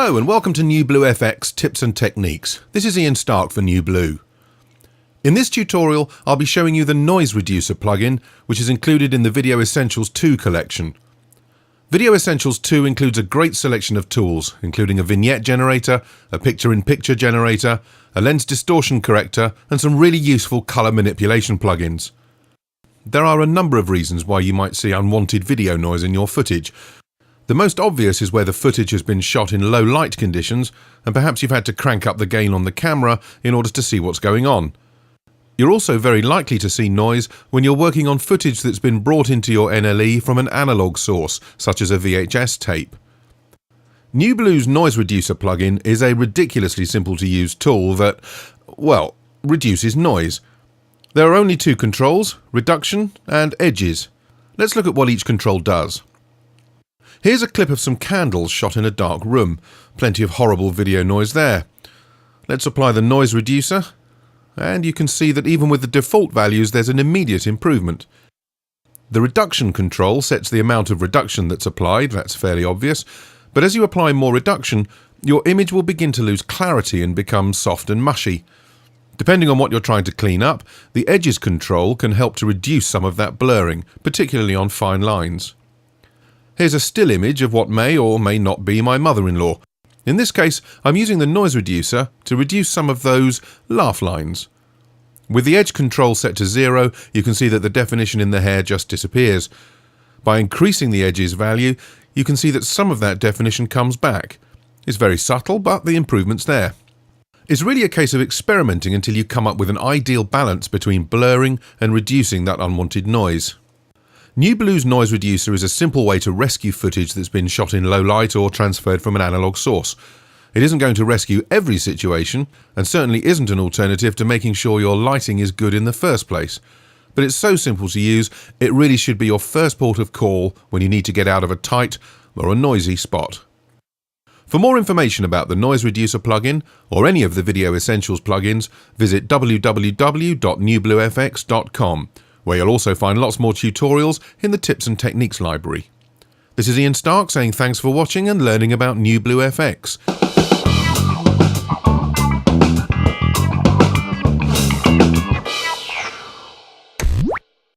Hello and welcome to NewBlue FX Tips and Techniques. This is Ian Stark for NewBlue. In this tutorial I'll be showing you the Noise Reducer plugin, which is included in the Video Essentials 2 collection. Video Essentials 2 includes a great selection of tools, including a vignette generator, a picture-in-picture generator, a lens distortion corrector, and some really useful colour manipulation plugins. There are a number of reasons why you might see unwanted video noise in your footage. The most obvious is where the footage has been shot in low light conditions, and perhaps you've had to crank up the gain on the camera in order to see what's going on. You're also very likely to see noise when you're working on footage that's been brought into your NLE from an analog source, such as a VHS tape. NewBlue's Noise Reducer plugin is a ridiculously simple to use tool that, well, reduces noise. There are only two controls, reduction and edges. Let's look at what each control does. Here's a clip of some candles shot in a dark room. Plenty of horrible video noise there. Let's apply the noise reducer, and you can see that even with the default values there's an immediate improvement. The reduction control sets the amount of reduction that's applied, that's fairly obvious, but as you apply more reduction, your image will begin to lose clarity and become soft and mushy. Depending on what you're trying to clean up, the edges control can help to reduce some of that blurring, particularly on fine lines. Here's a still image of what may or may not be my mother-in-law. In this case, I'm using the noise reducer to reduce some of those laugh lines. With the edge control set to 0, you can see that the definition in the hair just disappears. By increasing the edges value, you can see that some of that definition comes back. It's very subtle, but the improvement's there. It's really a case of experimenting until you come up with an ideal balance between blurring and reducing that unwanted noise. NewBlue's Noise Reducer is a simple way to rescue footage that's been shot in low light or transferred from an analog source. It isn't going to rescue every situation, and certainly isn't an alternative to making sure your lighting is good in the first place. But it's so simple to use, it really should be your first port of call when you need to get out of a tight or a noisy spot. For more information about the Noise Reducer plugin, or any of the Video Essentials plugins, visit www.newbluefx.com. where you'll also find lots more tutorials in the Tips and Techniques library. This is Ian Stark saying thanks for watching and learning about NewBlue FX.